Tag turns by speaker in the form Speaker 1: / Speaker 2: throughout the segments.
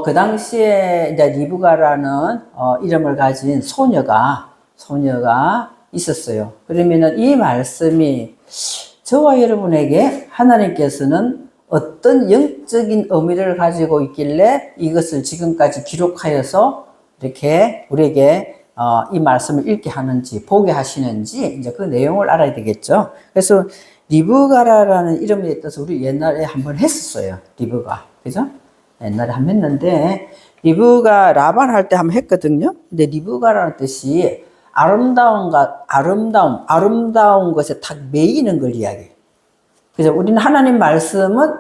Speaker 1: 그 당시에 이제 리브가라는 이름을 가진 소녀가 있었어요. 그러면은 이 말씀이 저와 여러분에게 하나님께서는 어떤 영적인 의미를 가지고 있길래 이것을 지금까지 기록하여서 이렇게 우리에게 이 말씀을 읽게 하는지 보게 하시는지 이제 그 내용을 알아야 되겠죠. 그래서 리브가라는 이름에 떠서 우리 옛날에 한번 했었어요. 리브가, 그죠? 옛날에 한번 했는데 리브가 라반 할 때 한번 했거든요. 근데 리브가라는 뜻이 아름다운 것에 탁 매이는 걸 이야기해요. 그죠? 우리는 하나님 말씀은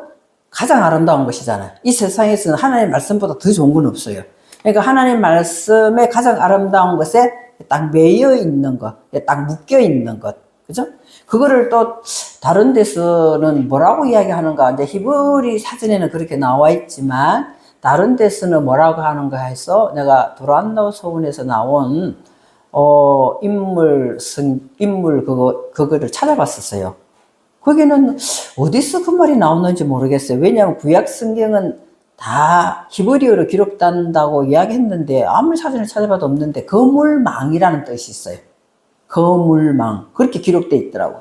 Speaker 1: 가장 아름다운 것이잖아요. 이 세상에서는 하나님 말씀보다 더 좋은 건 없어요. 그러니까 하나님 말씀에 가장 아름다운 것에 딱 매여 있는 것, 딱 묶여 있는 것, 그죠? 그거를 또 다른 데서는 뭐라고 이야기하는가? 이제 히브리 사전에는 그렇게 나와 있지만 다른 데서는 뭐라고 하는가 해서 내가 도란노 서원에서 나온 인물 그거를 찾아봤었어요. 거기는 어디서 그 말이 나오는지 모르겠어요. 왜냐하면 구약 성경은 다 히브리어로 기록된다고 이야기했는데 아무리 사전을 찾아봐도 없는데 거물망이라는 뜻이 있어요. 거물망 그렇게 기록되어 있더라고.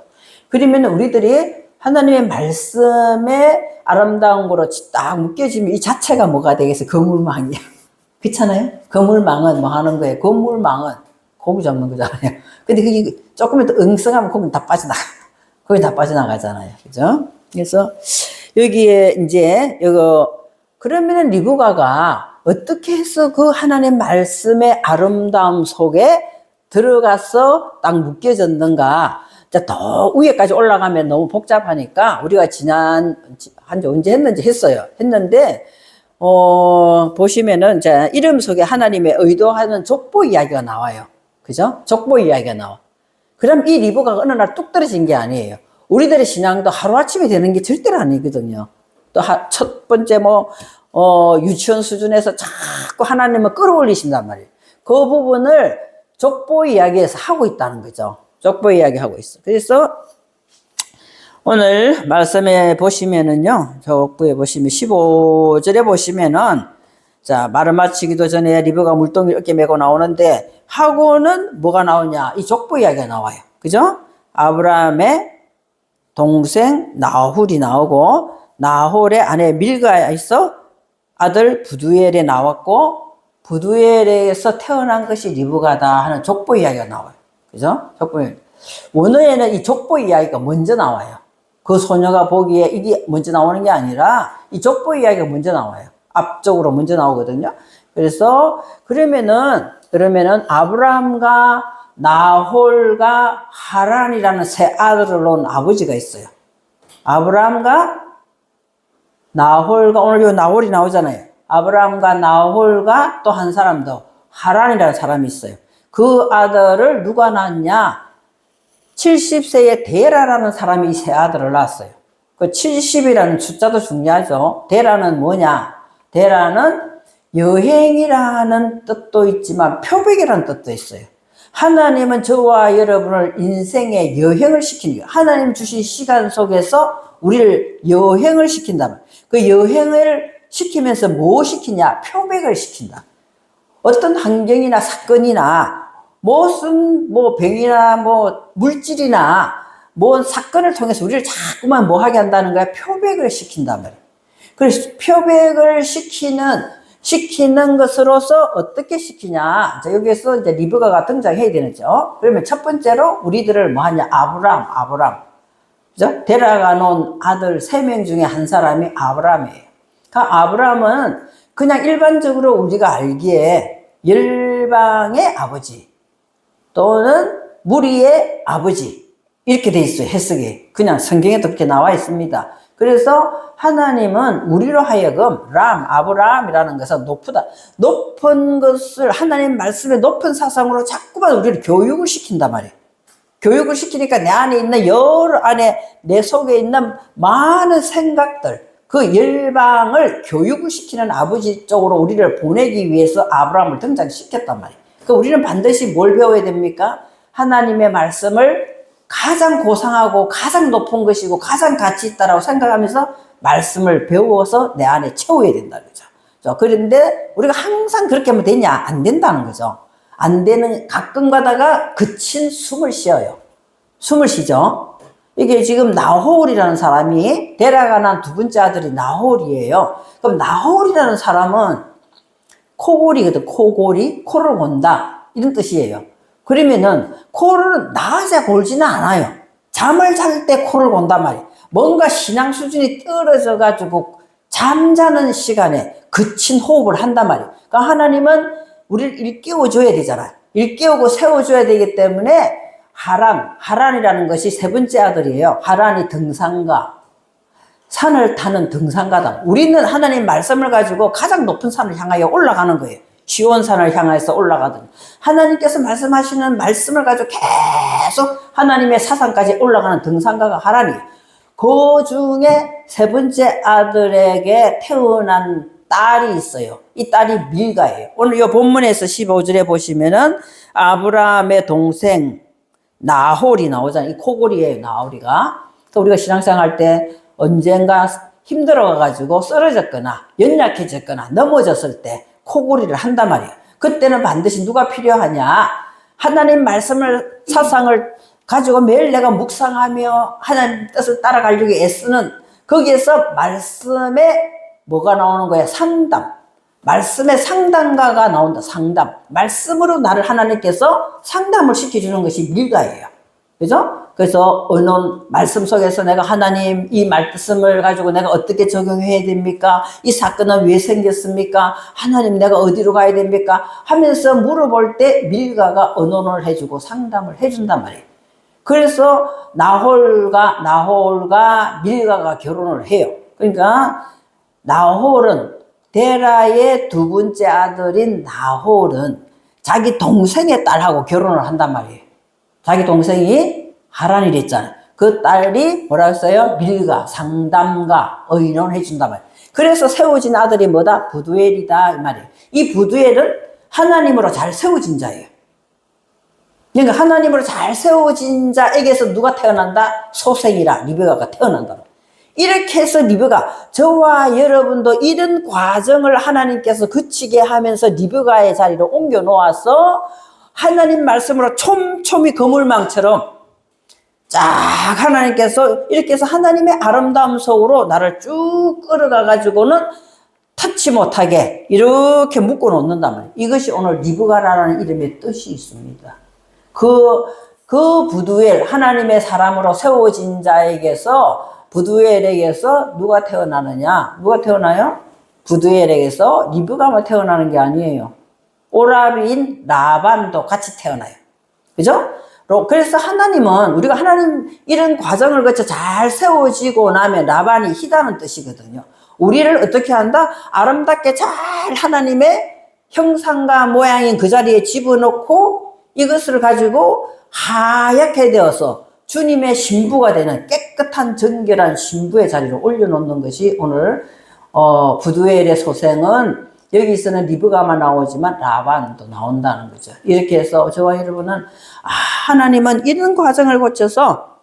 Speaker 1: 그러면 우리들이 하나님의 말씀에 아름다운 거로 딱 묶여지면 이 자체가 뭐가 되겠어요? 거물망이야. 그렇잖아요? 거물망은 뭐 하는 거예요? 거물망은 고기 잡는 거잖아요. 근데 그게 조금만 더 응성하면 고기는 다 빠져나가. 거기 다 빠져나가잖아요. 그죠? 그래서 여기에 이제 그러면은 리브가가 어떻게 해서 그 하나님 말씀의 아름다움 속에 들어가서 딱 묶여졌는가? 더 위에까지 올라가면 너무 복잡하니까 우리가 언제 했는지 했는데 보시면은 이름 속에 하나님의 의도하는 족보 이야기가 나와요. 그죠? 족보 이야기가 나와. 그럼 이 리브가가 어느 날 뚝 떨어진 게 아니에요. 우리들의 신앙도 하루아침에 되는 게 절대로 아니거든요. 또 첫 번째 유치원 수준에서 자꾸 하나님을 끌어올리신단 말이에요. 그 부분을 족보 이야기에서 하고 있다는 거죠. 족보 이야기 하고 있어. 그래서 오늘 말씀에 보시면은요, 족보에 보시면 15절에 보시면은 말을 마치기도 전에 리브가 물동이를 어깨 메고 나오는데 하고는 뭐가 나오냐? 이 족보 이야기가 나와요. 그죠? 아브라함의 동생 나홀이 나오고 나홀의 아내 밀가에 있어 아들 부두엘에 나왔고 부두엘에서 태어난 것이 리브가다 하는 족보 이야기가 나와요. 그죠? 족보 이야기. 원어에는 이 족보 이야기가 먼저 나와요. 그 소녀가 보기에 이게 먼저 나오는 게 아니라 이 족보 이야기가 먼저 나와요. 앞쪽으로 먼저 나오거든요. 그래서 그러면은 아브라함과 나홀과 하란이라는 세 아들을 낳은 아버지가 있어요. 아브라함과 나홀과 오늘 요 나홀이 나오잖아요. 아브라함과 나홀과 또 한 사람 더 하란이라는 사람이 있어요. 그 아들을 누가 낳았냐? 70세의 데라라는 사람이 이 세 아들을 낳았어요. 그 70이라는 숫자도 중요하죠. 데라는 뭐냐? 데라는 여행이라는 뜻도 있지만 표백이라는 뜻도 있어요. 하나님은 저와 여러분을 인생의 여행을 시키는 거예요. 하나님 주신 시간 속에서 우리를 여행을 시킨다면 그 여행을 시키면서 뭐 시키냐? 표백을 시킨다. 어떤 환경이나 사건이나 무슨 병이나 물질이나 사건을 통해서 우리를 자꾸만 뭐 하게 한다는 거야? 표백을 시킨단 말이에요. 그래서 표백을 시키는 것으로서 어떻게 시키냐? 여기에서 이제 리브가가 등장해야 되죠. 그러면 첫 번째로 우리들을 뭐 하냐? 아브람. 그죠? 데라가 놓은 아들 3명 중에 한 사람이 아브람이에요. 그 아브람은 그냥 일반적으로 우리가 알기에 열방의 아버지 또는 무리의 아버지 이렇게 돼 있어요. 해석이. 그냥 성경에 그렇게 나와 있습니다. 그래서 하나님은 우리로 하여금 아브라함이라는 것은 높은 것을 하나님 말씀의 높은 사상으로 자꾸만 우리를 교육을 시킨단 말이에요. 교육을 시키니까 내 속에 있는 많은 생각들, 그 열방을 교육을 시키는 아버지 쪽으로 우리를 보내기 위해서 아브라함을 등장시켰단 말이에요. 그러니까 우리는 반드시 뭘 배워야 됩니까? 하나님의 말씀을 가장 고상하고 가장 높은 것이고 가장 가치 있다라고 생각하면서 말씀을 배워서 내 안에 채워야 된다는 거죠. 그런데 우리가 항상 그렇게 하면 되냐? 안 된다는 거죠. 안 되는, 가끔 가다가 그친 숨을 쉬어요. 숨을 쉬죠. 이게 지금 나홀이라는 사람이 데라가 난 두 번째 아들이 나홀이에요. 그럼 나홀이라는 사람은 코골이거든. 코골이, 코를 곤다 이런 뜻이에요. 그러면은 코를 낮에 골지는 않아요. 잠을 잘 때 코를 곤단 말이에요. 뭔가 신앙 수준이 떨어져 가지고 잠자는 시간에 그친 호흡을 한단 말이에요. 그러니까 하나님은 우리를 일깨워 줘야 되잖아요. 일깨우고 세워줘야 되기 때문에 하란이라는 것이 세 번째 아들이에요. 하란이 등산가, 산을 타는 등산가다. 우리는 하나님 말씀을 가지고 가장 높은 산을 향하여 올라가는 거예요. 시온산을 향해서 올라가든, 하나님께서 말씀하시는 말씀을 가지고 계속 하나님의 사상까지 올라가는 등산가가 하란이에요. 그 중에 세 번째 아들에게 태어난 딸이 있어요. 이 딸이 밀가예요. 오늘 이 본문에서 15절에 보시면은 아브라함의 동생 나홀이 나오잖아요. 이 코골이에요, 나홀이가. 우리가 신앙생활 할 때 언젠가 힘들어가지고 쓰러졌거나 연약해졌거나 넘어졌을 때 코골이를 한단 말이에요. 그때는 반드시 누가 필요하냐? 하나님 말씀을, 사상을 가지고 매일 내가 묵상하며 하나님 뜻을 따라가려고 애쓰는, 거기에서 말씀에 뭐가 나오는 거야? 상담. 말씀의 상담가가 나온다. 상담. 말씀으로 나를 하나님께서 상담을 시켜주는 것이 밀가예요. 그죠? 그래서 언론 말씀 속에서 내가 하나님 이 말씀을 가지고 내가 어떻게 적용해야 됩니까? 이 사건은 왜 생겼습니까? 하나님 내가 어디로 가야 됩니까? 하면서 물어볼 때 밀가가 언론을 해주고 상담을 해준단 말이에요. 그래서 나홀과 밀가가 결혼을 해요. 그러니까 나홀은, 데라의 두 번째 아들인 나홀은 자기 동생의 딸하고 결혼을 한단 말이에요. 자기 동생이 하란이랬잖아요. 그 딸이 뭐라 했어요? 밀가, 상담가, 의논해 준단 말이에요. 그래서 세워진 아들이 뭐다? 부두엘이다 이 말이에요. 이 부두엘은 하나님으로 잘 세워진 자예요. 그러니까 하나님으로 잘 세워진 자에게서 누가 태어난다? 소생이라, 리베가가 태어난다. 이렇게 해서 리베가, 저와 여러분도 이런 과정을 하나님께서 거치게 하면서 리베가의 자리로 옮겨 놓아서 하나님 말씀으로 촘촘히 거물망처럼 쫙 하나님께서 이렇게 해서 하나님의 아름다움 속으로 나를 쭉 끌어가 가지고는 터치 못하게 이렇게 묶어 놓는단 말이에요. 이것이 오늘 리브가라는 이름의 뜻이 있습니다. 그 부두엘, 하나님의 사람으로 세워진 자에게서, 부두엘에게서 누가 태어나느냐? 누가 태어나요? 부두엘에게서 리브가만 태어나는 게 아니에요. 오라비인 라반도 같이 태어나요. 그죠? 그래서 하나님은, 우리가 하나님 이런 과정을 거쳐 잘 세워지고 나면 라반이 희다는 뜻이거든요. 우리를 어떻게 한다? 아름답게 잘 하나님의 형상과 모양인 그 자리에 집어넣고 이것을 가지고 하얗게 되어서 주님의 신부가 되는 깨끗한 정결한 신부의 자리로 올려놓는 것이 오늘 부두엘의 소생은, 여기서는 리브가만 나오지만 라반도 나온다는 거죠. 이렇게 해서 저와 여러분은 하나님은 이런 과정을 거쳐서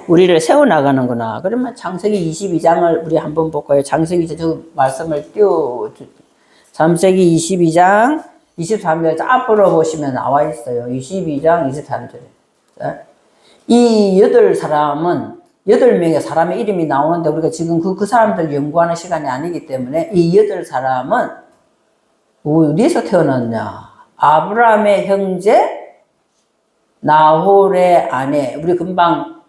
Speaker 1: 우리를 세워나가는구나. 그러면 창세기 22장을 우리 한번 볼까요? 창세기 저 말씀을 창세기 22장 23절 앞으로 보시면 나와 있어요. 22장 23절에. 이 8사람은 8명의 사람의 이름이 나오는데 우리가 지금 그 사람들 연구하는 시간이 아니기 때문에 이 8사람은 어디서 태어났냐? 아브라함의 형제 나홀의 아내, 우리 금방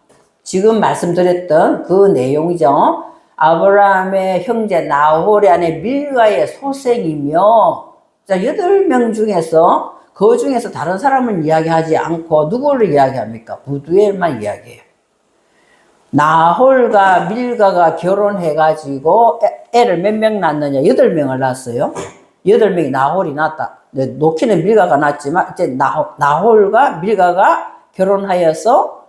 Speaker 1: 지금 말씀드렸던 그 내용이죠. 아브라함의 형제 나홀의 아내 밀가의 소생이며, 자, 8명 중에서 그 중에서 다른 사람을 이야기하지 않고 누구를 이야기합니까? 부두엘만 이야기해요. 나홀과 밀가가 결혼해가지고 애를 몇 명 낳느냐? 8명을 낳았어요. 8명이 나홀이 낳았다. 놓기는 밀가가 낳았지만 이제 나홀과 밀가가 결혼하여서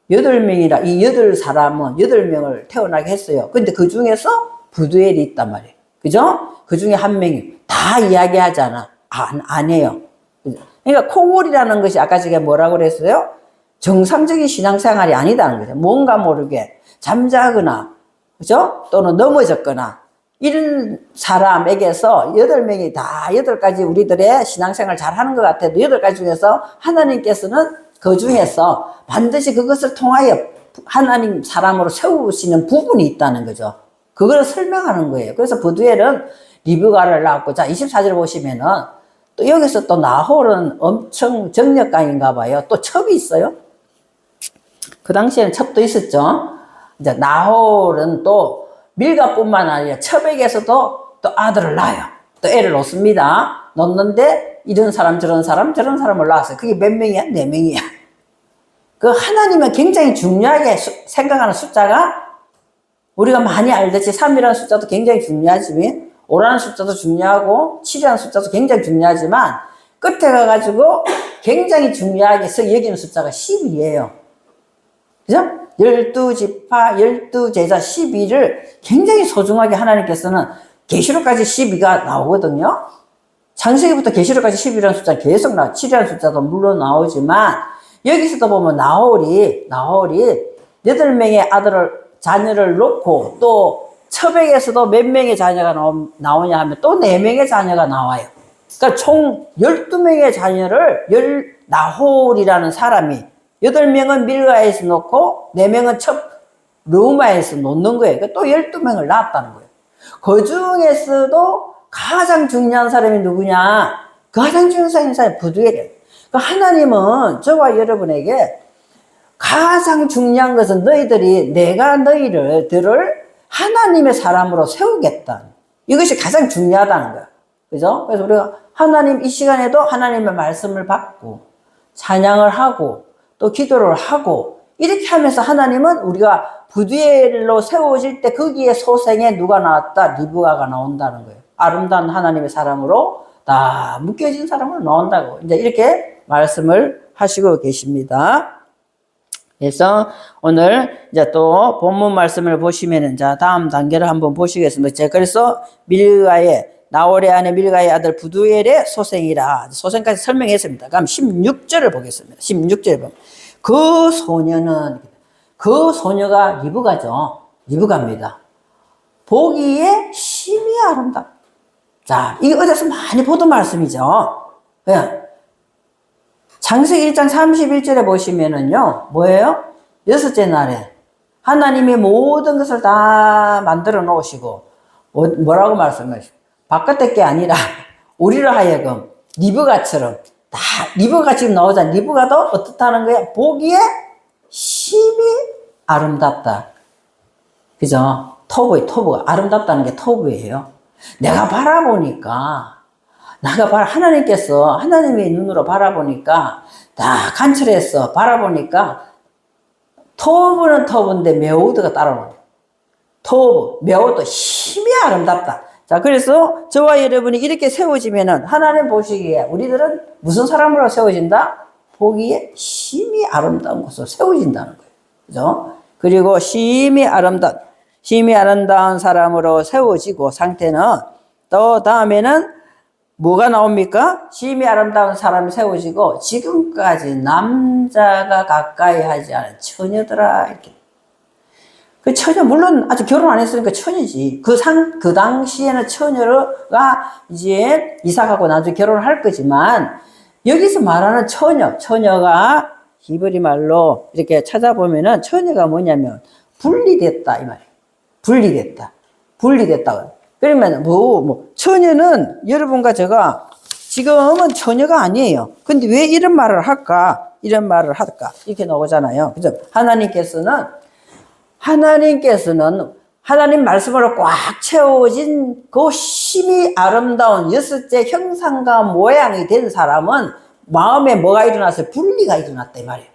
Speaker 1: 8명이라, 이 8사람은 8명을 태어나게 했어요. 근데 그 중에서 부두엘이 있단 말이에요. 그죠? 그 중에 한 명이 다 이야기하잖아. 안 해요. 그러니까 코골이라는 것이 아까 제가 뭐라고 그랬어요? 정상적인 신앙생활이 아니다는 거죠. 뭔가 모르게 잠자거나, 그죠? 또는 넘어졌거나 이런 사람에게서 8명이 다 8가지 우리들의 신앙생활 잘 하는 것 같아도 8가지 중에서 하나님께서는 그 중에서 반드시 그것을 통하여 하나님 사람으로 세우시는 부분이 있다는 거죠. 그걸 설명하는 거예요. 그래서 부두엘은 리브가를 낳았고, 자, 24절 보시면은 또 여기서 또 나홀은 엄청 정력가인가 봐요. 또 첩이 있어요. 그 당시에는 첩도 있었죠. 이제 나홀은 또 밀가뿐만 아니라 첩에게서도 또 아들을 낳아요. 또 애를 놓습니다. 놓는데 이런 사람 저런 사람을 낳았어요. 그게 몇 명이야? 4명이야. 그 하나님은 굉장히 중요하게 생각하는 숫자가 우리가 많이 알듯이 3이라는 숫자도 굉장히 중요하지만 5라는 숫자도 중요하고 7이라는 숫자도 굉장히 중요하지만 끝에 가가지고 굉장히 중요하게 여기는 숫자가 10이에요. 그죠? 12지파, 12제자 12를 굉장히 소중하게 하나님께서는 계시록까지 12가 나오거든요. 창세기부터 계시록까지 10이라는 숫자 계속 나와. 7이라는 숫자도 물론 나오지만 여기서도 보면 나홀이 8명의 자녀를 놓고 또 첩에게서도 몇 명의 자녀가 나오냐 하면 또 4명의 자녀가 나와요. 그러니까 총 12명의 자녀를 나홀이라는 사람이 8명은 밀가에서 놓고 4명은 첩 르우마에서 놓는 거예요. 그러니까 또 12명을 낳았다는 거예요. 그 중에서도 가장 중요한 사람이 누구냐? 가장 중요한 사람이 부두엘이에요. 그러니까 하나님은 저와 여러분에게 가장 중요한 것은 내가 너희들을 하나님의 사람으로 세우겠다. 이것이 가장 중요하다는 거야. 그죠? 그래서 우리가 이 시간에도 하나님의 말씀을 받고, 찬양을 하고, 또 기도를 하고, 이렇게 하면서 하나님은 우리가 부두엘로 세워질 때 거기에 소생에 누가 나왔다? 리브가가 나온다는 거예요. 아름다운 하나님의 사람으로 다 묶여진 사람으로 나온다고. 이제 이렇게 말씀을 하시고 계십니다. 그래서 오늘 이제 또 본문 말씀을 보시면은 자 다음 단계를 한번 보시겠습니다. 제가 그래서 나홀의 아내 밀가의 아들 부두엘의 소생이라 소생까지 설명했습니다. 그럼 16절을 보겠습니다. 16절 보면 그 소녀가 리브가입니다. 보기에 심히 아름답다. 자, 이게 어디서 많이 보던 말씀이죠. 예. 창세기 1장 31절에 보시면은요, 뭐예요? 6째 날에 하나님이 모든 것을 다 만들어 놓으시고, 뭐라고 말씀하시죠? 바깥에 게 아니라, 우리로 하여금, 리브가처럼, 리브가 지금 나오잖아. 리브가도 어떻다는 거야? 보기에 심히 아름답다. 그죠? 토브가 아름답다는 게 토브예요. 내가 바라보니까, 하나님의 눈으로 바라보니까, 다 관찰해서 바라보니까, 토브인데 메오드가 따라오네요. 메오드, 힘이 아름답다. 자, 그래서 저와 여러분이 이렇게 세워지면은, 하나님 보시기에, 우리들은 무슨 사람으로 세워진다? 보기에 힘이 아름다운 것으로 세워진다는 거예요. 그죠? 그리고 힘이 아름다운 사람으로 세워지고, 상태는, 또 다음에는, 뭐가 나옵니까? 심히 아름다운 사람이 세워지고 지금까지 남자가 가까이 하지 않은 처녀들아 이렇게. 그 처녀 물론 아직 결혼 안 했으니까 처녀지. 그 당시에는 처녀가 이제 이삭하고 나중에 결혼을 할 거지만 여기서 말하는 처녀가 히브리 말로 이렇게 찾아보면은 처녀가 뭐냐면 분리됐다 이 말이에요. 분리됐다. 그러면 처녀는 여러분과 제가 지금은 처녀가 아니에요. 근데 왜 이런 말을 할까? 이렇게 나오잖아요. 그죠? 하나님께서는 하나님 말씀으로 꽉 채워진 그 힘이 아름다운 6째 형상과 모양이 된 사람은 마음에 뭐가 일어났어요? 분리가 일어났다 이 말이에요.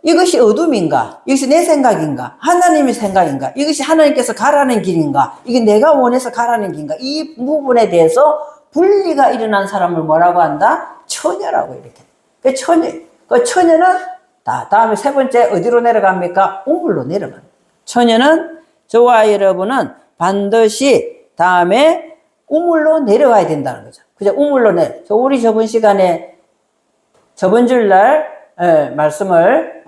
Speaker 1: 이것이 어둠인가? 이것이 내 생각인가? 하나님의 생각인가? 이것이 하나님께서 가라는 길인가? 이게 내가 원해서 가라는 길인가? 이 부분에 대해서 분리가 일어난 사람을 뭐라고 한다? 처녀라고 이렇게. 처녀는 다음에 세 번째 어디로 내려갑니까? 우물로 내려갑니다. 처녀는 저와 여러분은 반드시 다음에 우물로 내려가야 된다는 거죠. 그죠? 우리 저번 시간에 저번 주날 말씀을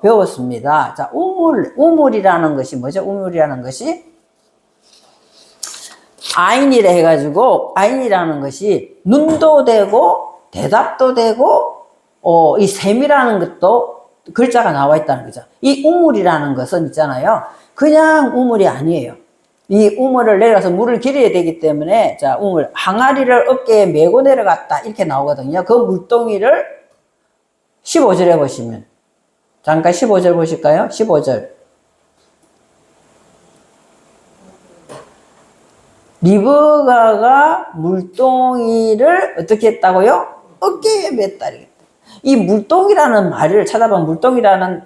Speaker 1: 배웠습니다. 자, 우물이라는 것이 뭐죠? 우물이라는 것이 아인이라 해가지고, 아인이라는 것이 눈도 되고, 대답도 되고, 이 셈이라는 것도 글자가 나와 있다는 거죠. 이 우물이라는 것은 있잖아요. 그냥 우물이 아니에요. 이 우물을 내려가서 물을 길어야 되기 때문에, 자, 우물, 항아리를 어깨에 메고 내려갔다. 이렇게 나오거든요. 그 물동이를 15절에 보시면. 잠깐 15절 보실까요? 15절. 리브가가 물동이를 어떻게 했다고요? 어깨에 맸다. 이 물동이라는 말을 찾아보면 물동이라는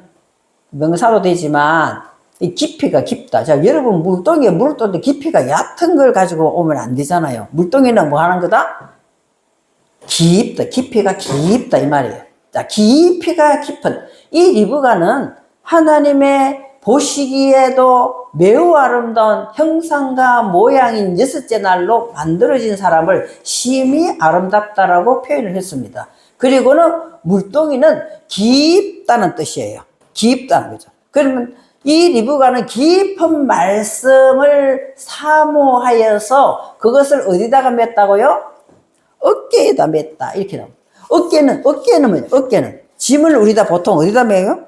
Speaker 1: 명사로 되지만 이 깊이가 깊다. 자, 여러분 물동이에 물을 떠는데 깊이가 얕은 걸 가지고 오면 안 되잖아요. 물동이는 뭐 하는 거다? 깊다. 깊이가 깊다 이 말이에요. 자, 깊이가 깊은 이 리브가는 하나님의 보시기에도 매우 아름다운 형상과 모양인 여섯째 날로 만들어진 사람을 심히 아름답다라고 표현을 했습니다. 그리고는 물동이는 깊다는 뜻이에요. 깊다는 거죠. 그러면 이 리브가는 깊은 말씀을 사모하여서 그것을 어디다가 맸다고요? 어깨에다 맸다. 이렇게 나옵니다. 어깨는 뭐예요? 어깨는 짐을 우리가 보통 어디다 매요?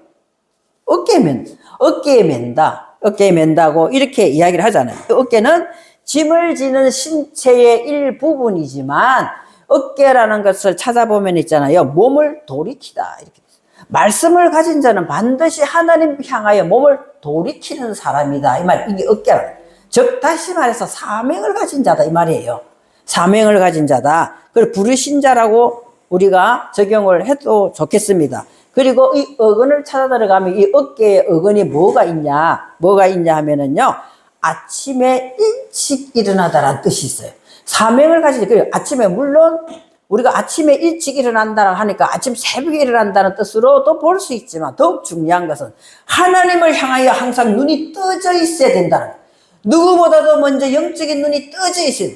Speaker 1: 어깨에 맨다. 어깨에 맨다고 이렇게 이야기를 하잖아요. 어깨는 짐을 지는 신체의 일부분이지만 어깨라는 것을 찾아보면 있잖아요. 몸을 돌이키다. 이렇게. 말씀을 가진 자는 반드시 하나님 향하여 몸을 돌이키는 사람이다. 이 말, 이게 어깨라. 즉, 다시 말해서 사명을 가진 자다. 이 말이에요. 사명을 가진 자다. 그걸 부르신 자라고 우리가 적용을 해도 좋겠습니다. 그리고 이 어근을 찾아 들어가면 이 어깨에 어근이 뭐가 있냐 하면은요, 아침에 일찍 일어나다라는 뜻이 있어요. 사명을 가지지. 그래요. 아침에, 물론 우리가 아침에 일찍 일어난다고 하니까 아침 새벽에 일어난다는 뜻으로도 볼 수 있지만 더욱 중요한 것은 하나님을 향하여 항상 눈이 떠져 있어야 된다는 거예요. 누구보다도 먼저 영적인 눈이 떠져 있어요.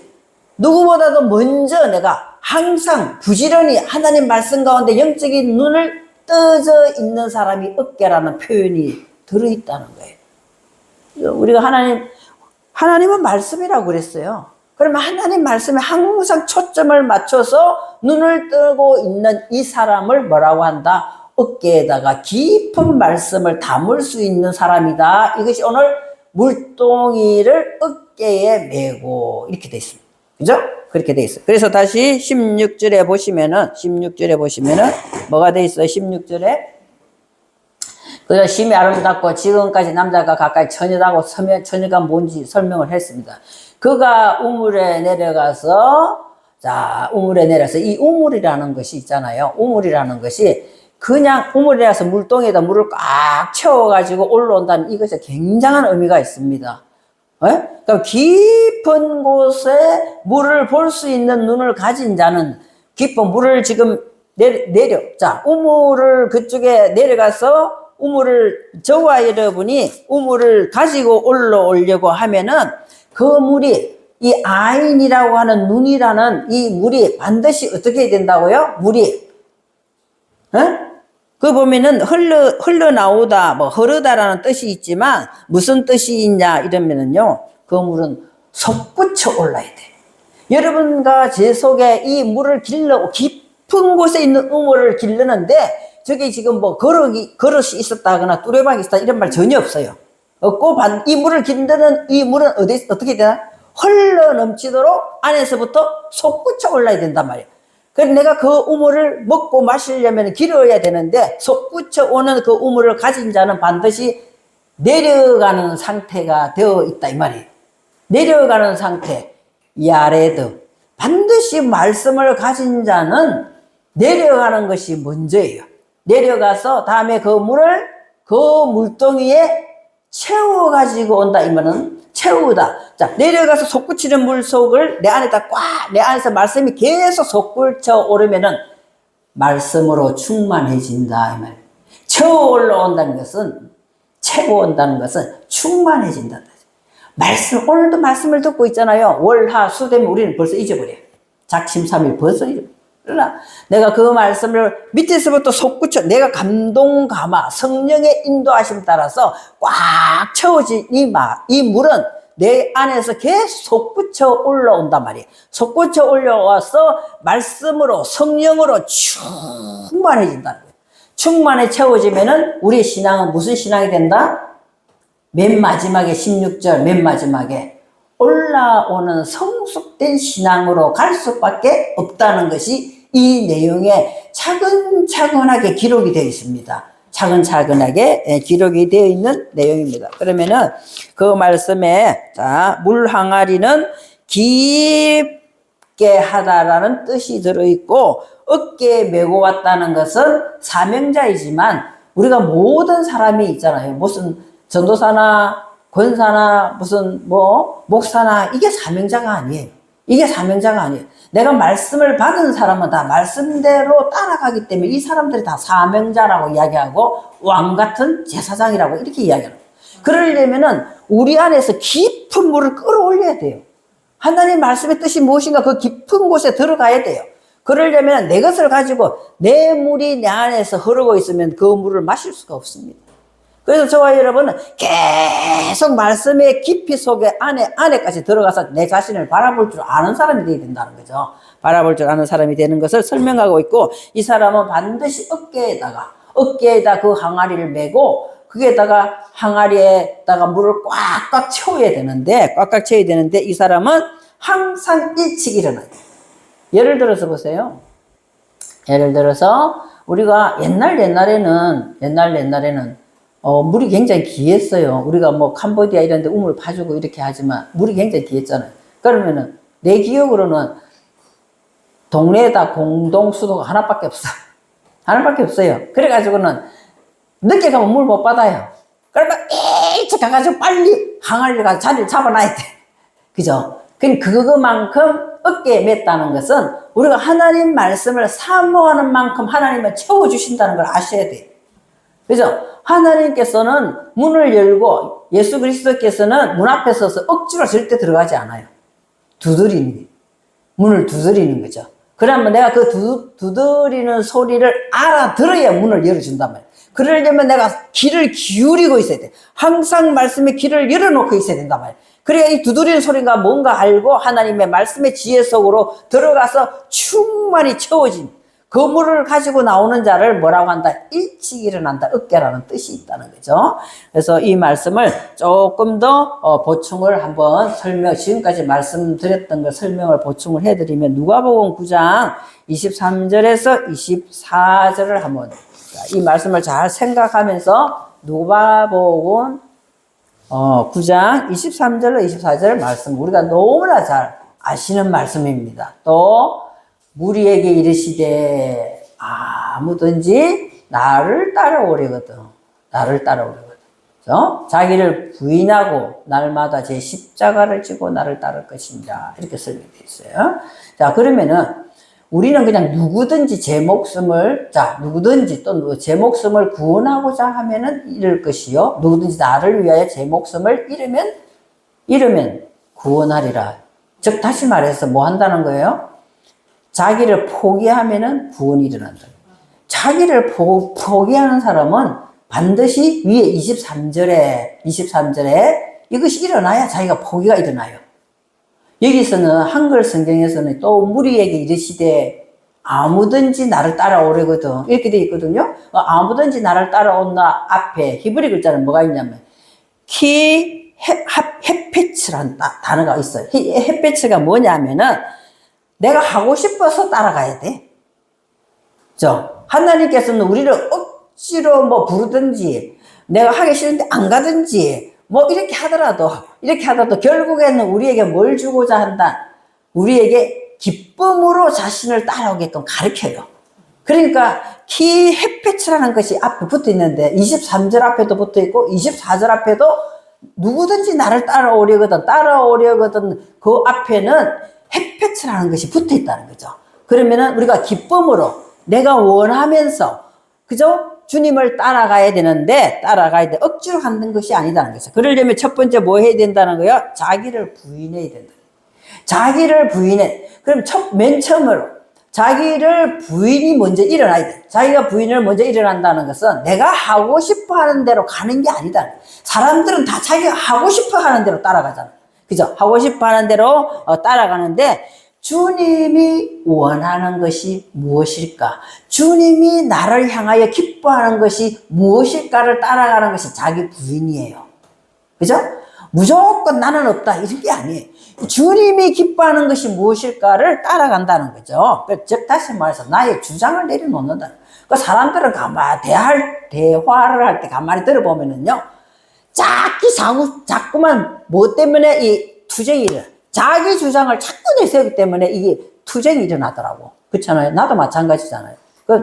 Speaker 1: 누구보다도 먼저 내가 항상 부지런히 하나님 말씀 가운데 영적인 눈을 떠져 있는 사람이 어깨라는 표현이 들어있다는 거예요. 우리가 하나님은 말씀이라고 그랬어요. 그러면 하나님 말씀에 항상 초점을 맞춰서 눈을 뜨고 있는 이 사람을 뭐라고 한다? 어깨에다가 깊은 말씀을 담을 수 있는 사람이다. 이것이 오늘 물동이를 어깨에 메고 이렇게 돼 있습니다. 그죠? 그렇게 돼 있어요. 그래서 다시 16절에 보시면은 뭐가 돼 있어요? 16절에 그래서 심히 아름답고 지금까지 남자가 가까이 처녀다고 처녀가 뭔지 설명을 했습니다. 그가 우물에 내려가서 이 우물이라는 것이 있잖아요. 우물이라는 것이 그냥 우물에 가서 물동에다 물을 꽉 채워가지고 올라온다는 이것에 굉장한 의미가 있습니다. 그럼 깊은 곳에 물을 볼 수 있는 눈을 가진 자는 깊은 물을 지금 우물을 그쪽에 내려가서 저와 여러분이 우물을 가지고 올라오려고 하면은 그 물이 이 아인이라고 하는 눈이라는 이 물이 반드시 어떻게 해야 된다고요? 물이 그 보면은 흘러나오다 흐르다라는 뜻이 있지만 무슨 뜻이 있냐 이러면은요, 그 물은 솟구쳐 올라야 돼. 여러분과 제 속에 이 물을 깊은 곳에 있는 우물을 길르는데 저기 지금 그릇이 있었다거나 뚜레방이 있었다 이런 말 전혀 없어요. 없고 이 물을 길르는 이 물은 어떻게 되나? 흘러 넘치도록 안에서부터 솟구쳐 올라야 된단 말이에요. 그래서 내가 그 우물을 먹고 마시려면 길어야 되는데 솟구쳐 오는 그 우물을 가진 자는 반드시 내려가는 상태가 되어 있다 이 말이에요. 내려가는 상태, 야레드. 반드시 말씀을 가진 자는 내려가는 것이 먼저예요. 내려가서 다음에 그 물을 그 물동이에 채워가지고 온다 이면은 채우다. 자, 내려가서 솟구치는 물 속을 내 안에서 말씀이 계속 솟구쳐 오르면은 말씀으로 충만해진다 이 말. 채워 올라온다는 것은 채워온다는 것은 충만해진다. 오늘도 말씀을 듣고 있잖아요. 월, 하, 수 되면 우리는 벌써 잊어버려요. 작심삼일 벌써 잊어버려요. 그러나 내가 그 말씀을 밑에서부터 솟구쳐 내가 감동감화 성령의 인도하심 따라서 꽉 채워진 이 물은 내 안에서 계속 솟구쳐 올라온단 말이에요. 솟구쳐 올라와서 말씀으로 성령으로 충만해진다는 거예요. 충만해 채워지면은 우리의 신앙은 무슨 신앙이 된다? 맨 마지막에 16절 맨 마지막에 올라오는 성숙된 신앙으로 갈 수밖에 없다는 것이 이 내용에 차근차근하게 기록이 되어 있습니다. 차근차근하게 기록이 되어 있는 내용입니다. 그러면은 그 말씀에 자, 물 항아리는 깊게 하다라는 뜻이 들어있고 어깨에 메고 왔다는 것은 사명자이지만 우리가 모든 사람이 있잖아요. 무슨 전도사나 권사나 무슨 뭐 목사나 이게 사명자가 아니에요. 이게 사명자가 아니에요. 내가 말씀을 받은 사람은 다 말씀대로 따라가기 때문에 이 사람들이 다 사명자라고 이야기하고 왕 같은 제사장이라고 이렇게 이야기하는 거예요. 그러려면은 우리 안에서 깊은 물을 끌어올려야 돼요. 하나님 말씀의 뜻이 무엇인가 그 깊은 곳에 들어가야 돼요. 그러려면 내 것을 가지고 내 물이 내 안에서 흐르고 있으면 그 물을 마실 수가 없습니다. 그래서 저와 여러분은 계속 말씀의 깊이 속에 안에까지 들어가서 내 자신을 바라볼 줄 아는 사람이 되어야 된다는 거죠. 바라볼 줄 아는 사람이 되는 것을 설명하고 있고 이 사람은 반드시 어깨에다 그 항아리를 메고 거기에다가 항아리에다가 물을 꽉꽉 채워야 되는데 이 사람은 항상 일찍 일어나요. 예를 들어서 보세요. 예를 들어서 우리가 옛날에는 물이 굉장히 귀했어요. 우리가 뭐 캄보디아 이런 데 우물 파주고 이렇게 하지만 물이 굉장히 귀했잖아요. 그러면은 내 기억으로는 동네에다 공동수도가 하나밖에 없어. 하나밖에 없어요. 그래가지고는 늦게 가면 물 못 받아요. 그러니까 일찍 가가지고 빨리 항아리를 가서 자리를 잡아놔야 돼. 그죠? 그거만큼 어깨에 맸다는 것은 우리가 하나님 말씀을 사모하는 만큼 하나님을 채워주신다는 걸 아셔야 돼요. 그죠? 하나님께서는 문을 열고 예수 그리스도께서는 문 앞에 서서 억지로 절대 들어가지 않아요. 문을 두드리는 거죠. 그러면 내가 그 두드리는 소리를 알아들어야 문을 열어준단 말이에요. 그러려면 내가 귀를 기울이고 있어야 돼. 항상 말씀에 귀를 열어놓고 있어야 된단 말이에요. 그래야 이 두드리는 소리가 뭔가 알고 하나님의 말씀의 지혜 속으로 들어가서 충만히 채워진 그 물을 가지고 나오는 자를 뭐라고 한다? 일찍 일어난다. 어깨라는 뜻이 있다는 거죠. 그래서 이 말씀을 조금 더 보충을 한번 지금까지 말씀드렸던 걸 설명을 보충을 해드리면 누가복음 9장 23절에서 24절을 한번 이 말씀을 잘 생각하면서 누가복음 9장 23절로 24절 말씀 우리가 너무나 잘 아시는 말씀입니다. 또 무리에게 이르시되 아무든지 나를 따라오려거든. 그렇죠? 자기를 부인하고 날마다 제 십자가를 지고 나를 따를 것입니다. 이렇게 설명되어 있어요. 자, 그러면은 우리는 그냥 누구든지 제 목숨을 구원하고자 하면은 잃을 것이요. 누구든지 나를 위하여 제 목숨을 잃으면 구원하리라. 즉, 다시 말해서 뭐 한다는 거예요? 자기를 포기하면은 구원이 일어난다. 자기를 포기하는 사람은 반드시 위에 23절에 이것이 일어나야 자기가 포기가 일어나요. 여기서는 한글 성경에서는 또 무리에게 이르시되 아무든지 나를 따라오려거든 이렇게 되어 있거든요. 아무든지 나를 따라온다 앞에 히브리 글자는 뭐가 있냐면 햇빛이라는 단어가 있어요. 햇빛가 뭐냐면은 내가 하고 싶어서 따라가야 돼. 그죠? 하나님께서는 우리를 억지로 뭐 부르든지, 내가 하기 싫은데 안 가든지, 뭐 이렇게 하더라도 결국에는 우리에게 뭘 주고자 한다? 우리에게 기쁨으로 자신을 따라오게끔 가르쳐요. 그러니까 햇빛이라는 것이 앞에 붙어 있는데 23절 앞에도 붙어 있고 24절 앞에도 누구든지 나를 따라오려거든 그 앞에는 햇빛이라는 것이 붙어 있다는 거죠. 그러면은 우리가 기쁨으로 내가 원하면서 그죠? 주님을 따라가야 되는데 억지로 하는 것이 아니다는 거죠. 그러려면 첫 번째 뭐 해야 된다는 거야? 자기를 부인해야 된다. 자기를 부인해. 그럼 맨 처음으로 자기를 부인이 먼저 일어나야 돼. 자기가 부인을 먼저 일어난다는 것은 내가 하고 싶어 하는 대로 가는 게 아니다. 사람들은 다 자기가 하고 싶어 하는 대로 따라가잖아. 그죠? 하고 싶어 하는 대로 따라가는데 주님이 원하는 것이 무엇일까? 주님이 나를 향하여 기뻐하는 것이 무엇일까를 따라가는 것이 자기 부인이에요. 그죠? 무조건 나는 없다 이런 게 아니에요. 주님이 기뻐하는 것이 무엇일까를 따라간다는 거죠. 즉 다시 말해서 나의 주장을 내려놓는다. 그 사람들은 가만히 대화를 할 때 가만히 들어보면은요, 자꾸만 뭐 때문에 이 투쟁이 일어나. 자기 주장을 자꾸 내세우기 때문에 이게 투쟁이 일어나더라고. 그렇잖아요. 나도 마찬가지잖아요.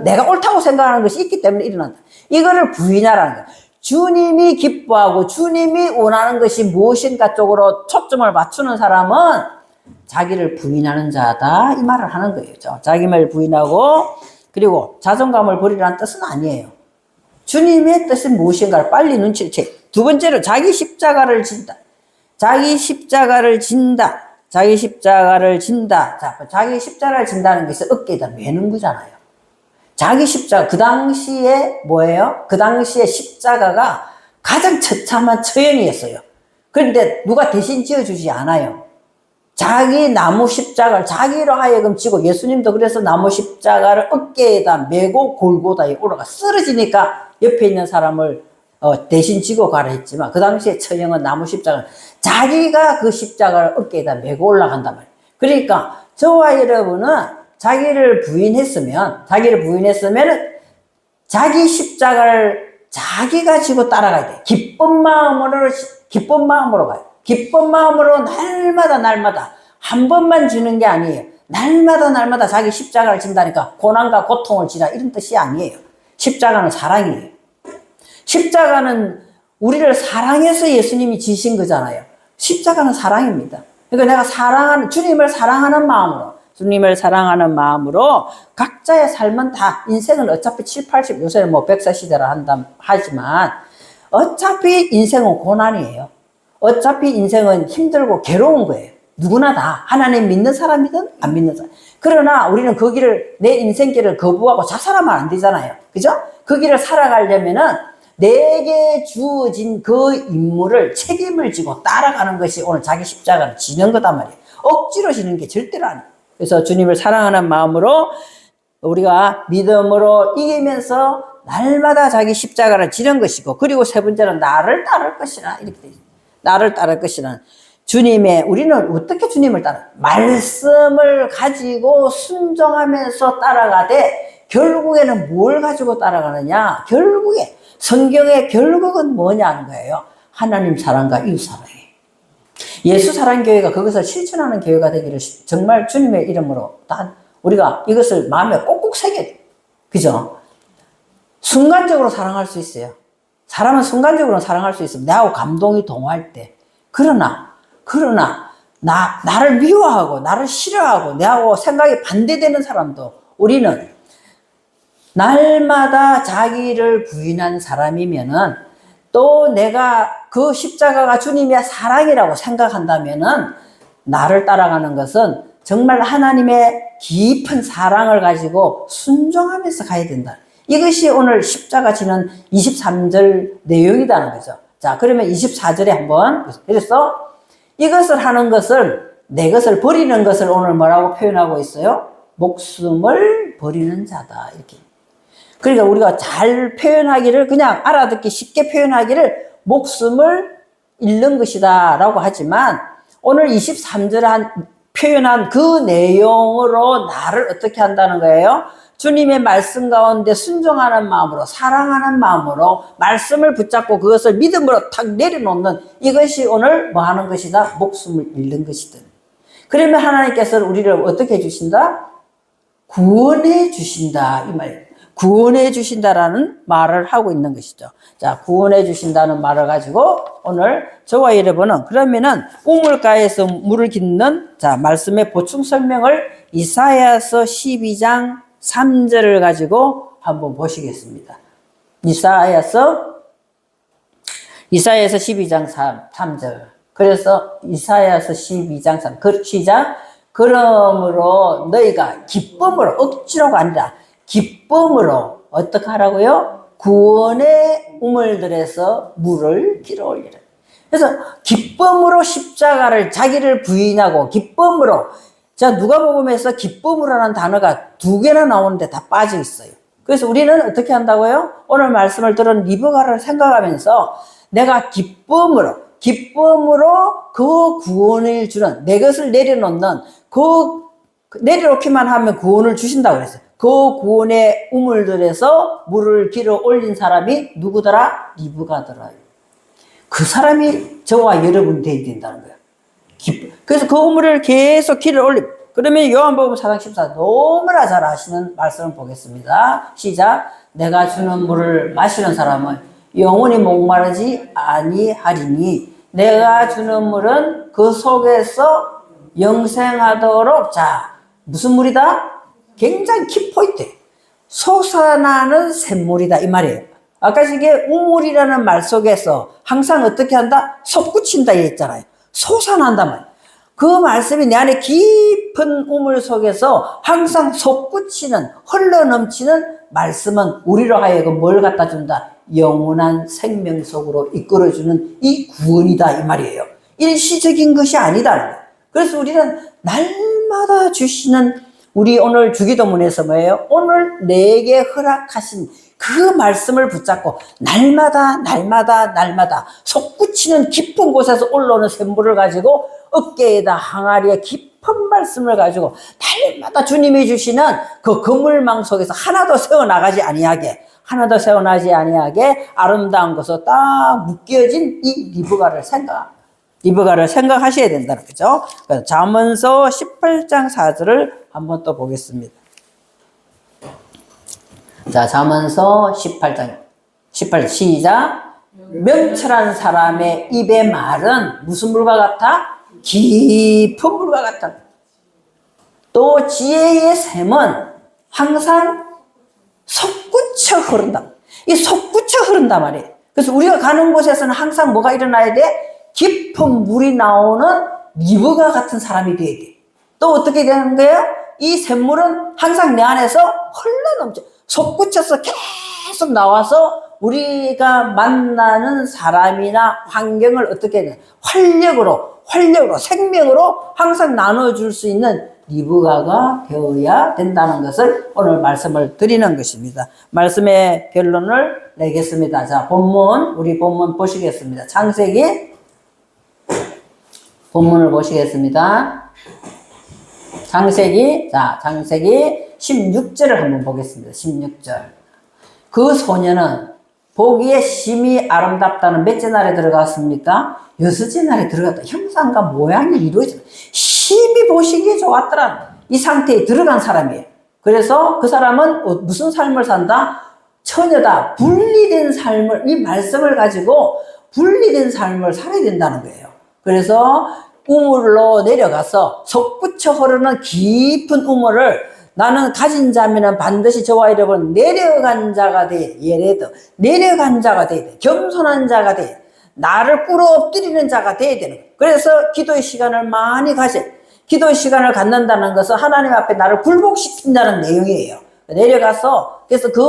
Speaker 1: 내가 옳다고 생각하는 것이 있기 때문에 일어난다. 이거를 부인하라는 거예요. 주님이 기뻐하고 주님이 원하는 것이 무엇인가 쪽으로 초점을 맞추는 사람은 자기를 부인하는 자다 이 말을 하는 거예요. 자기를 부인하고 그리고 자존감을 버리라는 뜻은 아니에요. 주님의 뜻은 무엇인가를 빨리 눈치를 채. 두 번째로 자기 십자가를 진다. 자기 십자가를 진다. 자기 십자가를 진다. 자, 자기 십자가를 진다는 것은 어깨에다 매는 거잖아요. 자기 십자가, 그 당시에 뭐예요? 그 당시에 십자가가 가장 처참한 처형이었어요. 그런데 누가 대신 지어주지 않아요. 자기 나무 십자가를 자기로 하여금 지고, 예수님도 그래서 나무 십자가를 어깨에다 메고 골고다에 올라가 쓰러지니까 옆에 있는 사람을 대신 지고 가라 했지만, 그 당시에 처형은 나무 십자가를 자기가 그 십자가를 어깨에다 메고 올라간단 말이에요. 그러니까 저와 여러분은 자기를 부인했으면 자기 십자가를 자기가 지고 따라가야 돼. 기쁜 마음으로 가요. 기쁜 마음으로 날마다 한 번만 지는 게 아니에요. 날마다 자기 십자가를 진다니까 고난과 고통을 지라 이런 뜻이 아니에요. 십자가는 사랑이에요. 십자가는 우리를 사랑해서 예수님이 지신 거잖아요. 십자가는 사랑입니다. 그러니까 내가 주님을 사랑하는 마음으로 각자의 삶은 다, 인생은 어차피 7, 80, 요새는 뭐 100세 시대라 하지만 어차피 인생은 고난이에요. 어차피 인생은 힘들고 괴로운 거예요. 누구나 다. 하나님 믿는 사람이든 안 믿는 사람. 그러나 우리는 그 길을, 내 인생길을 거부하고 자살하면 안 되잖아요. 그죠? 그 길을 살아가려면은 내게 주어진 그 임무를, 책임을 지고 따라가는 것이 오늘 자기 십자가를 지는 거단 말이에요. 억지로 지는 게 절대로 아니에요. 그래서 주님을 사랑하는 마음으로 우리가 믿음으로 이기면서 날마다 자기 십자가를 지는 것이고, 그리고 세 번째는 나를 따를 것이라 이렇게 되어 있습니다. 나를 따를 것이라는 우리는 어떻게 주님을 따라? 말씀을 가지고 순종하면서 따라가되 결국에는 뭘 가지고 따라가느냐? 결국에 성경의 결국은 뭐냐는 거예요. 하나님 사랑과 이웃 사랑이에요. 예수 사랑교회가 그것을 실천하는 교회가 되기를 정말 주님의 이름으로 우리가 이것을 마음에 꼭꼭 새겨야 돼요. 그죠? 순간적으로 사랑할 수 있어요. 사람은 순간적으로 사랑할 수 있어요. 나하고 감동이 동화할 때. 그러나 나를 미워하고 나를 싫어하고 나하고 생각이 반대되는 사람도 우리는 날마다 자기를 부인한 사람이면은, 또 내가 그 십자가가 주님의 사랑이라고 생각한다면은 나를 따라가는 것은 정말 하나님의 깊은 사랑을 가지고 순종하면서 가야 된다. 이것이 오늘 십자가 지는 23절 내용이라는 거죠. 자, 그러면 24절에 한번, 그래서 이것을 하는 것을, 내 것을 버리는 것을 오늘 뭐라고 표현하고 있어요? 목숨을 버리는 자다. 이렇게. 그러니까 우리가 잘 표현하기를, 그냥 알아듣기 쉽게 표현하기를 목숨을 잃는 것이다 라고 하지만, 오늘 23절에 표현한 그 내용으로 나를 어떻게 한다는 거예요? 주님의 말씀 가운데 순종하는 마음으로, 사랑하는 마음으로 말씀을 붙잡고 그것을 믿음으로 탁 내려놓는, 이것이 오늘 뭐 하는 것이다? 목숨을 잃는 것이다. 그러면 하나님께서 우리를 어떻게 해주신다? 구원해 주신다 이 말이에요. 구원해 주신다라는 말을 하고 있는 것이죠. 자, 구원해 주신다는 말을 가지고 오늘 저와 여러분은 그러면은 우물가에서 물을 깃는, 자, 말씀의 보충 설명을 이사야서 12장 3절을 가지고 한번 보시겠습니다. 이사야서 12장 3절. 그래서 이사야서 12장 3, 시작. 그러므로 너희가 기쁨으로, 억지로가 아니라 기쁨으로 어떻게 하라고요? 구원의 우물들에서 물을 길어 올리라. 그래서 기쁨으로 십자가를 자기를 부인하고 기쁨으로, 자, 누가복음에서 기쁨으로라는 단어가 2개나 나오는데 다 빠져 있어요. 그래서 우리는 어떻게 한다고요? 오늘 말씀을 들은 리브가를 생각하면서 내가 기쁨으로 그 구원을 주는, 내 것을 내려놓는, 내려놓기만 하면 구원을 주신다고 그랬어요. 그 구원의 우물들에서 물을 길어 올린 사람이 누구더라? 리브가더라. 그 사람이 저와 여러분 되어야 된다는 거예요. 그래서 그 우물을 계속 길을 올리. 그러면 요한복음 4장 14 너무나 잘 아시는 말씀을 보겠습니다. 시작. 내가 주는 물을 마시는 사람은 영원히 목마르지 아니하리니 내가 주는 물은 그 속에서 영생하도록. 자, 무슨 물이다? 굉장히 키포인트. 솟아나는 샘물이다 이 말이에요. 아까 이게 우물이라는 말 속에서 항상 어떻게 한다? 솟구친다 했잖아요. 솟아난단 말이에요. 그 말씀이 내 안에 깊은 우물 속에서 항상 솟구치는, 흘러넘치는 말씀은 우리로 하여금 뭘 갖다 준다? 영원한 생명 속으로 이끌어주는 이 구원이다 이 말이에요. 일시적인 것이 아니다. 그래서 우리는 날마다 주시는, 우리 오늘 주기도문에서 뭐예요? 오늘 내게 허락하신 그 말씀을 붙잡고 날마다 솟구치는 깊은 곳에서 올라오는 샘물을 가지고 어깨에다 항아리에 깊은 말씀을 가지고 날마다 주님이 주시는 그 그물망 속에서 하나도 새어나가지 아니하게 아름다운 것으로 딱 묶여진 이 리브가를 생각하셔야 된다는 거죠. 잠언서 18장 4절을 한번 또 보겠습니다. 자, 잠언서 18장 18절 시작. 명철한 사람의 입의 말은 무슨 물과 같아? 깊은 물과 같다. 또 지혜의 샘은 항상 솟구쳐 흐른다. 이 솟구쳐 흐른단 말이에요. 그래서 우리가 가는 곳에서는 항상 뭐가 일어나야 돼? 깊은 물이 나오는 리브가 같은 사람이 돼야 돼. 또 어떻게 되는 거예요? 이 샘물은 항상 내 안에서 흘러넘쳐 솟구쳐서 계속 나와서 우리가 만나는 사람이나 환경을 어떻게 해야 돼? 활력으로 생명으로 항상 나눠줄 수 있는 리브가가 되어야 된다는 것을 오늘 말씀을 드리는 것입니다. 말씀의 결론을 내겠습니다. 자, 우리 본문 보시겠습니다. 창세기 본문을 보시겠습니다. 창세기 16절을 한번 보겠습니다. 16절. 그 소녀는 보기에 심히 아름답다는 몇째 날에 들어갔습니까? 6째 날에 들어갔다. 형상과 모양이 이루어져. 심히 보시기에 좋았더라. 이 상태에 들어간 사람이에요. 그래서 그 사람은 무슨 삶을 산다? 처녀다. 분리된 삶을, 이 말씀을 가지고 분리된 삶을 살아야 된다는 거예요. 그래서 우물로 내려가서 솟구쳐 흐르는 깊은 우물을 나는 가진 자면은 반드시 저와 여러분 내려간 자가 돼. 예래도 내려간 자가 돼야 돼. 겸손한 자가 돼. 나를 꿇어 엎드리는 자가 돼야 되는 거예요. 그래서 기도의 시간을 많이 기도의 시간을 갖는다는 것은 하나님 앞에 나를 굴복시킨다는 내용이에요. 내려가서 그래서 그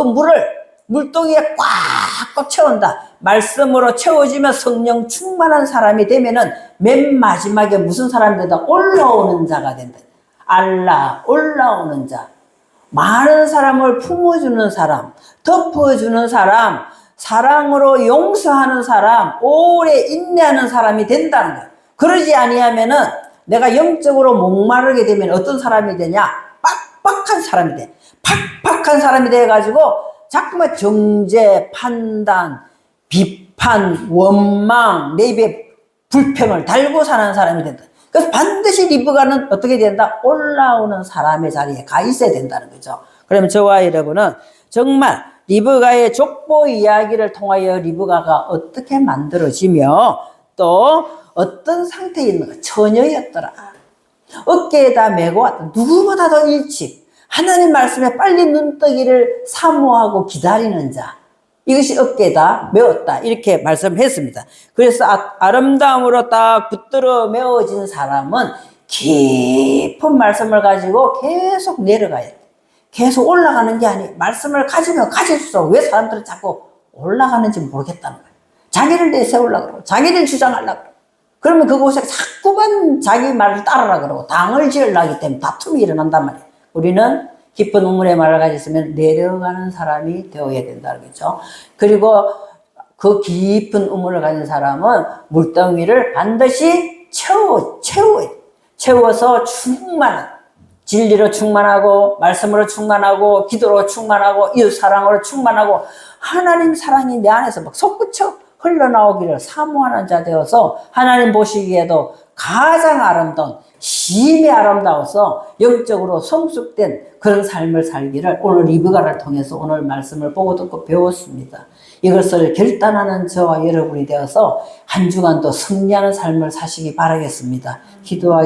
Speaker 1: 물동이에 꽉꽉 채운다. 말씀으로 채워지면 성령 충만한 사람이 되면은 맨 마지막에 무슨 사람이 된다? 올라오는 자가 된다. 올라오는 자. 많은 사람을 품어주는 사람, 덮어주는 사람, 사랑으로 용서하는 사람, 오래 인내하는 사람이 된다는 거예요. 그러지 아니하면은 내가 영적으로 목마르게 되면 어떤 사람이 되냐? 빡빡한 사람이 돼. 팍팍한 사람이 돼가지고 자꾸만 정죄, 판단, 비판, 원망, 내 입에 불평을 달고 사는 사람이 된다. 그래서 반드시 리브가는 어떻게 된다? 올라오는 사람의 자리에 가 있어야 된다는 거죠. 그러면 저와 여러분은 정말 리브가의 족보 이야기를 통하여 리브가가 어떻게 만들어지며 또 어떤 상태에 있는 가 처녀였더라. 어깨에다 메고 왔다. 누구보다도 일찍 하나님 말씀에 빨리 눈뜨기를 사모하고 기다리는 자. 이것이 어깨에다 메었다. 이렇게 말씀했습니다. 그래서 아름다움으로 딱 붙들어 메어진 사람은 깊은 말씀을 가지고 계속 내려가야 돼. 계속 올라가는 게 아니에요. 말씀을 가지면 가질수록 왜 사람들은 자꾸 올라가는지 모르겠다는 거예요. 자기를 내세우려고 그러고 자기를 주장하려고 그러고 그러면 그곳에 자꾸만 자기 말을 따르라 그러고 당을 지으려 하기 때문에 다툼이 일어난단 말이에요. 우리는 깊은 우물의 말을 가졌으면 내려가는 사람이 되어야 된다는 거죠. 그리고 그 깊은 우물을 가진 사람은 물덩이를 반드시 채워서 충만한 진리로 충만하고 말씀으로 충만하고 기도로 충만하고 이웃 사랑으로 충만하고 하나님 사랑이 내 안에서 막 솟구쳐 흘러나오기를 사모하는 자 되어서 하나님 보시기에도 가장 아름다운 심히 아름다워서 영적으로 성숙된 그런 삶을 살기를 오늘 리브가를 통해서 오늘 말씀을 보고 듣고 배웠습니다. 이것을 결단하는 저와 여러분이 되어서 한 주간도 승리하는 삶을 사시기 바라겠습니다. 기도하기